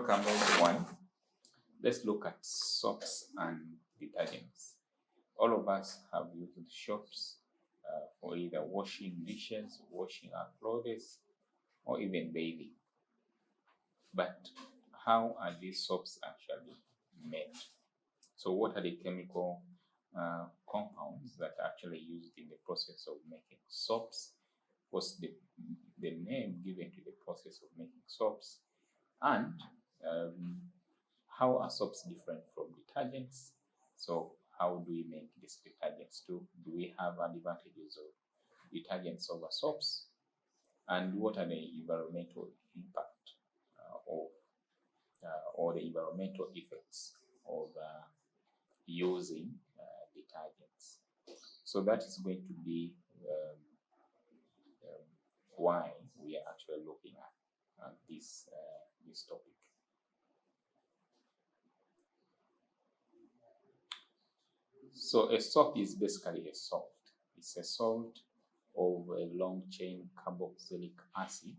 Welcome everyone. Let's look at soaps and detergents. All of us have used soaps for either washing dishes, washing our clothes, or even bathing. But how are these soaps actually made? So what are the chemical compounds that are actually used in the process of making soaps? What's the name given to the process of making soaps? And how are soaps different from detergents? So how do we make these detergents too? Do we have advantages of detergents over soaps? And what are the environmental impact or the environmental effects of using detergents? So that is going to be why we are actually looking at this topic. So a soap is basically a salt. It's a salt of a long chain carboxylic acid.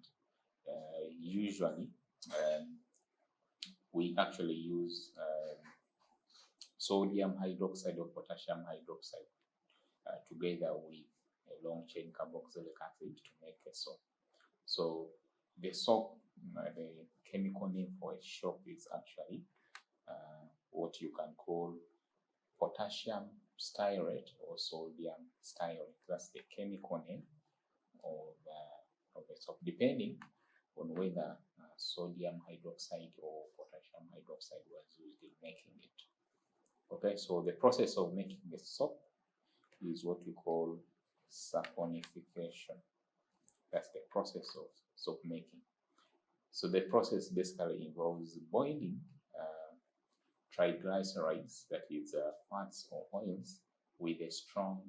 Usually, we actually use sodium hydroxide or potassium hydroxide together with a long chain carboxylic acid to make a soap. So the soap, the chemical name for a soap is actually what you can call potassium stearate or sodium stearate. That's the chemical name of a soap, depending on whether sodium hydroxide or potassium hydroxide was used in making it. Okay, so the process of making the soap is what we call saponification. That's the process of soap making. So the process basically involves boiling triglycerides, that is fats or oils, with a strong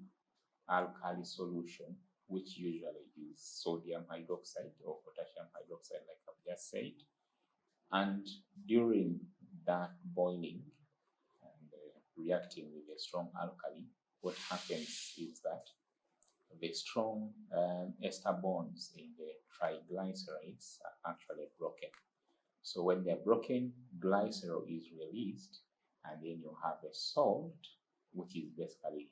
alkali solution, which usually is sodium hydroxide or potassium hydroxide, like I've just said. And during that boiling and reacting with a strong alkali, what happens is that the strong ester bonds in the triglycerides are actually broken. So when they're broken, glycerol is released, and then you have a salt, which is basically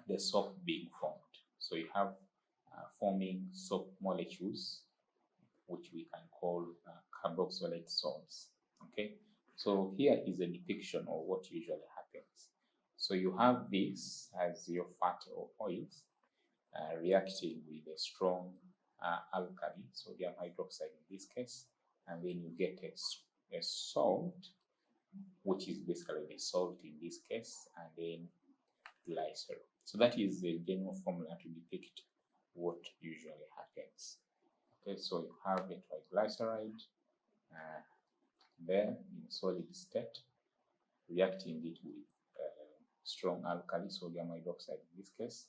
the soap being formed. So you have forming soap molecules, which we can call carboxylate salts. Okay, so here is a depiction of what usually happens. So you have this as your fat or oils reacting with a strong alkali, sodium hydroxide in this case, and then you get a salt, which is basically the salt in this case, and then glycerol. So that is the general formula to depict what usually happens. Okay, so you have a triglyceride there in solid state, reacting it with strong alkali, sodium hydroxide in this case,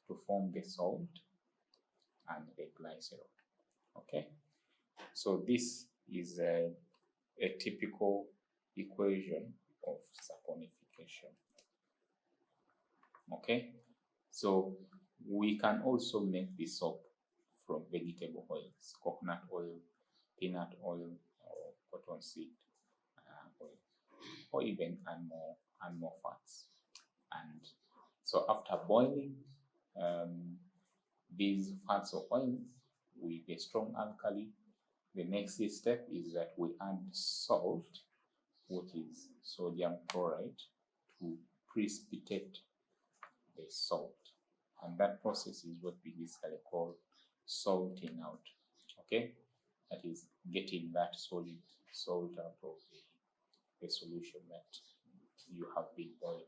to form the salt and the glycerol. Okay, so this is a typical equation of saponification. Okay, so we can also make this soap from vegetable oils, coconut oil, peanut oil, or cottonseed oil, or even animal fats. And so after boiling these fats or oils with a strong alkali, the next step is that we add salt, which is sodium chloride, to precipitate the salt. And that process is what we basically call salting out. Okay, that is getting that solid salt out of the solution that you have been boiling.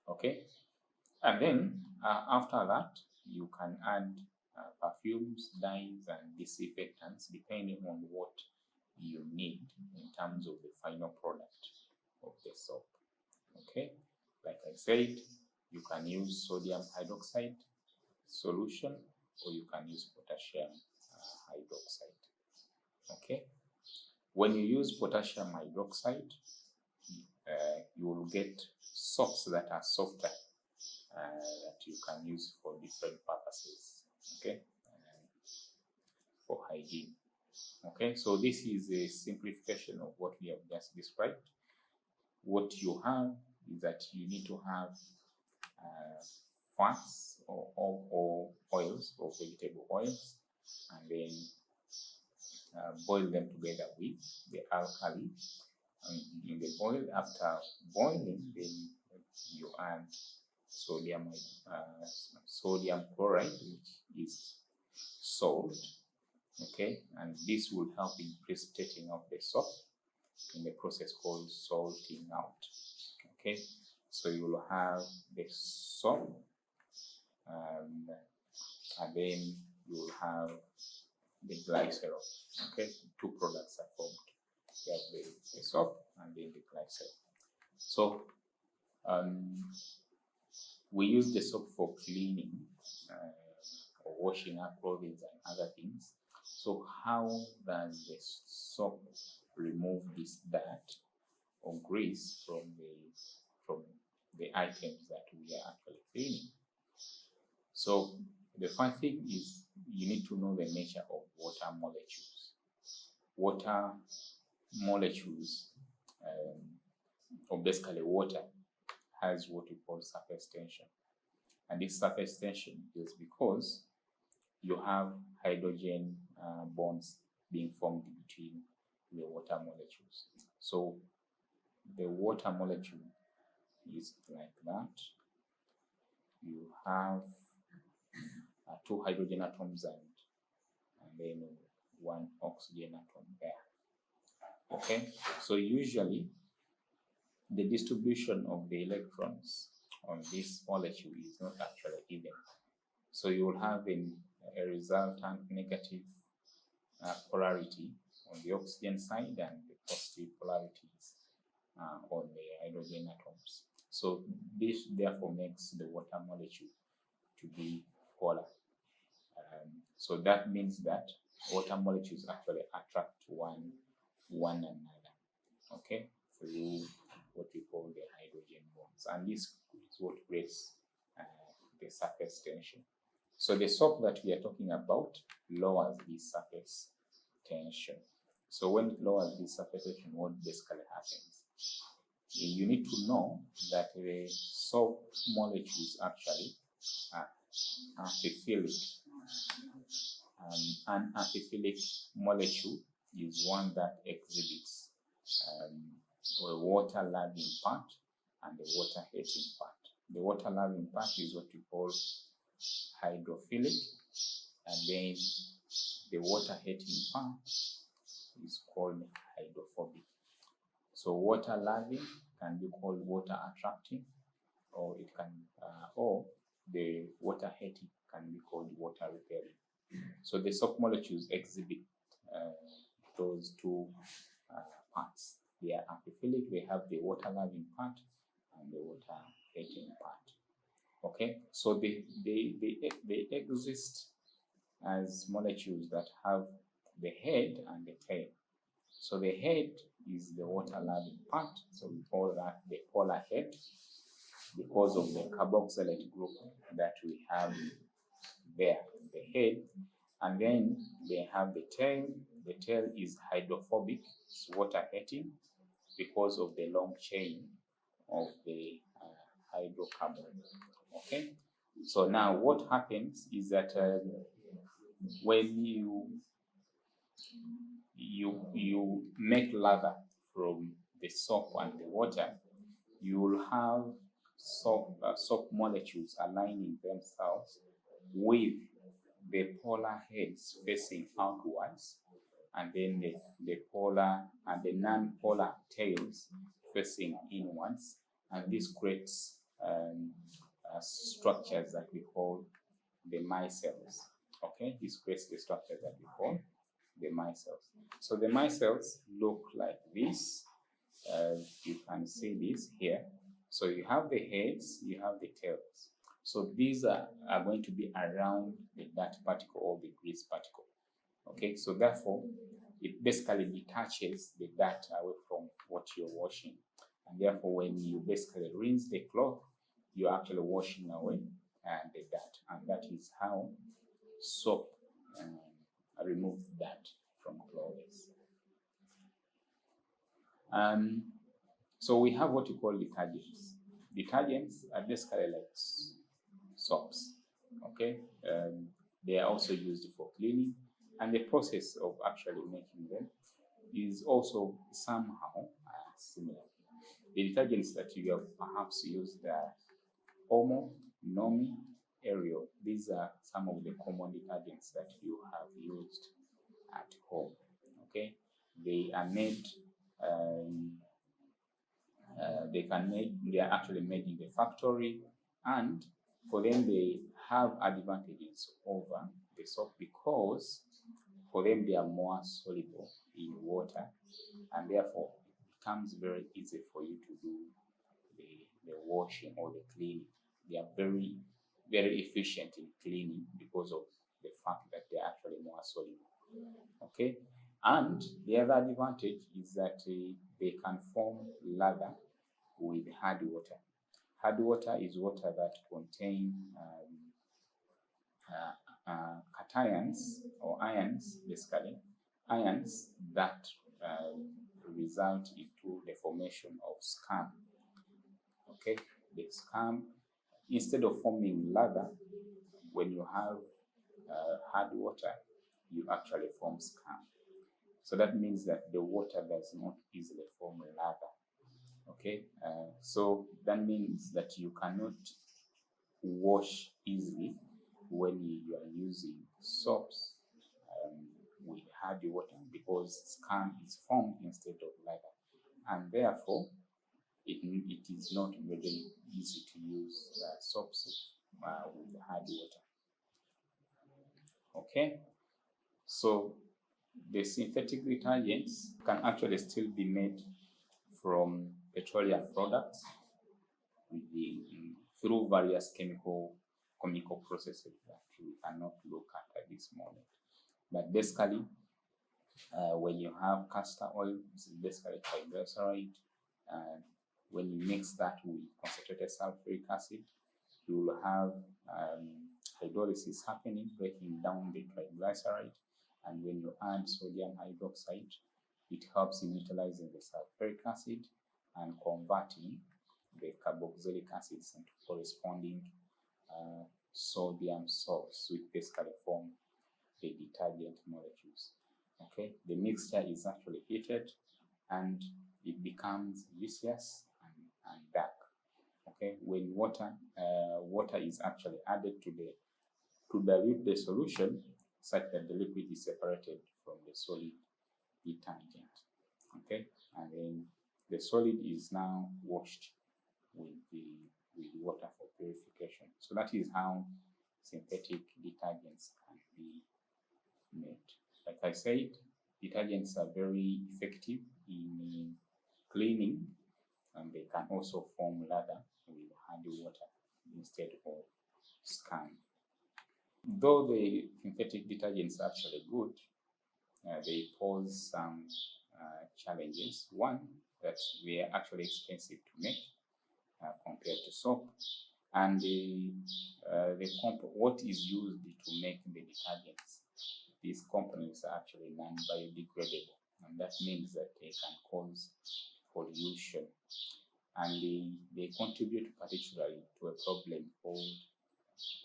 Okay, and then after that, you can add perfumes, dyes, and disinfectants depending on what you need in terms of the final product of the soap. Okay, like I said, you can use sodium hydroxide solution, or you can use potassium hydroxide. Okay, when you use potassium hydroxide, you will get soaps that are softer, that you can use for different purposes. Okay, for hygiene. Okay, so this is a simplification of what we have just described. What you have is that you need to have fats or oils or vegetable oils, and then boil them together with the alkali in the oil. After boiling, then you add sodium chloride, which is salt. Okay, and this will help in precipitating of the soap in the process called salting out. Okay, so you will have the soap, and then you will have the glycerol. Okay, two products are formed. You have the soap and then the glycerol. So we use the soap for cleaning or washing our clothing and other things. So how does the soap remove this dirt or grease from the items that we are actually cleaning? So the first thing is you need to know the nature of water molecules. Water molecules, or basically water, has what we call surface tension. And this surface tension is because you have hydrogen bonds being formed between the water molecules. So the water molecule is like that. You have two hydrogen atoms and then one oxygen atom there. Okay, so usually the distribution of the electrons on this molecule is not actually even. So you will have a resultant negative polarity on the oxygen side and the positive polarities on the hydrogen atoms. So this therefore makes the water molecule to be polar. So that means that water molecules actually attract one another, okay, through what we call the hydrogen bonds, and this is what creates the surface tension. So the soap that we are talking about lowers this surface tension. So when it lowers this surface tension, what basically happens? You need to know that the soap molecules actually are amphiphilic. An amphiphilic molecule is one that exhibits a water-loving part and the water-hating part. The water-loving part is what we call hydrophilic, and then the water-hating part is called hydrophobic. So water-loving can be called water-attracting, or it can, or the water-hating can be called water-repelling. So the soap molecules exhibit those two parts. They are amphiphilic, they have the water-loving part and the water-hating part. Okay, so they exist as molecules that have the head and the tail. So the head is the water-loving part, so we call that the polar head because of the carboxylate group that we have there, the head. And then they have the tail. The tail is hydrophobic, it's water-hating because of the long chain of the hydrocarbon. Okay, so now what happens is that when you make lather from the soap and the water, you will have soap molecules aligning themselves with the polar heads facing outwards, and then the polar and the non-polar tails facing inwards, and this creates structures that we call the micelles. Okay, this creates the structures that we call the micelles. So the micelles look like this. You can see this here. So you have the heads, you have the tails. So these are going to be around the dirt particle or the grease particle. Okay, so therefore it basically detaches the dirt away from what you're washing. And therefore when you basically rinse the cloth, you're actually washing away the dirt. And that is how soap removes dirt from cloth. So we have what you call detergents. Detergents are basically like soaps. Okay, they are also used for cleaning, and the process of actually making them is also somehow similar. The detergents that you have perhaps used are Omo, Nomi, Ariel. These are some of the common detergents that you have used at home. Okay, they are made. They are actually made in the factory, and for them they have advantages over the soap because for them they are more soluble in water, and therefore it becomes very easy for you to do the washing or the cleaning. They are very, very efficient in cleaning because of the fact that they are actually more soluble. Okay, and the other advantage is that they can form lather with hard water. Hard water is water that contain cations or ions, basically ions that result into the formation of scum. Okay, the scum, instead of forming lather, when you have hard water, you actually form scum. So that means that the water does not easily form lather. Okay, so that means that you cannot wash easily when you are using soaps with hard water because scum is formed instead of lather, and therefore it is not very easy to use soaps with hard water. Okay, so the synthetic detergents can actually still be made from petroleum products through various chemical processes that we cannot look at this moment. But basically, when you have castor oil, this is basically triglyceride, and when you mix that with concentrated sulfuric acid, you will have hydrolysis happening, breaking down the triglyceride, and when you add sodium hydroxide, it helps in neutralizing the sulfuric acid and converting the carboxylic acids into corresponding sodium salts, which basically form the detergent molecules. Okay, the mixture is actually heated and it becomes viscous and dark. Okay, when water is actually added to dilute the solution such that the liquid is separated from the solid detergent. Okay, and then the solid is now washed with water for purification. So that is how synthetic detergents can be made. Like I said, detergents are very effective in cleaning, and they can also form lather with hard water instead of scum. Though the synthetic detergents are actually good, they pose some challenges. One, that they are actually expensive to make compared to soap, and what is used to make the detergents, these components are actually non-biodegradable, and that means that they can cause pollution, and they contribute particularly to a problem called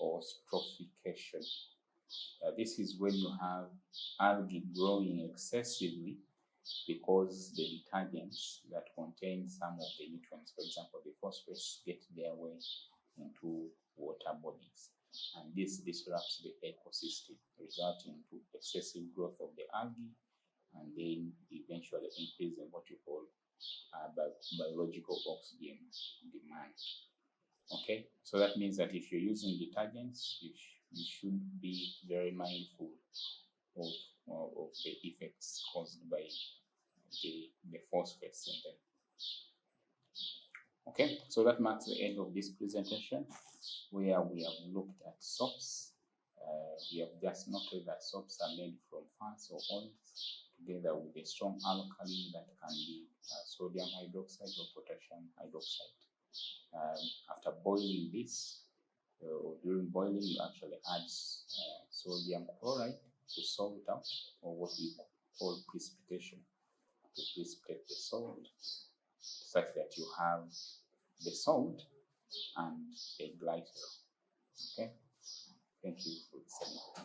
eutrophication. This is when you have algae growing excessively because the detergents that contain some of the nutrients, for example, the phosphorus, get their way into water bodies. And this disrupts the ecosystem, resulting in excessive growth of the algae, and then eventually increasing what you call biological oxygen demand. Okay, so that means that if you're using detergents, you should be very mindful of the effects caused by the phosphorus in them. Okay, so that marks the end of this presentation, where we have looked at soaps. We have just noted that soaps are made from fats or oils together with a strong alkali that can be sodium hydroxide or potassium hydroxide. After boiling this, or during boiling, you actually add sodium chloride to salt out, or what we call precipitation. to precipitate the salt, such that you have the salt and a glycerol. Okay, thank you for listening.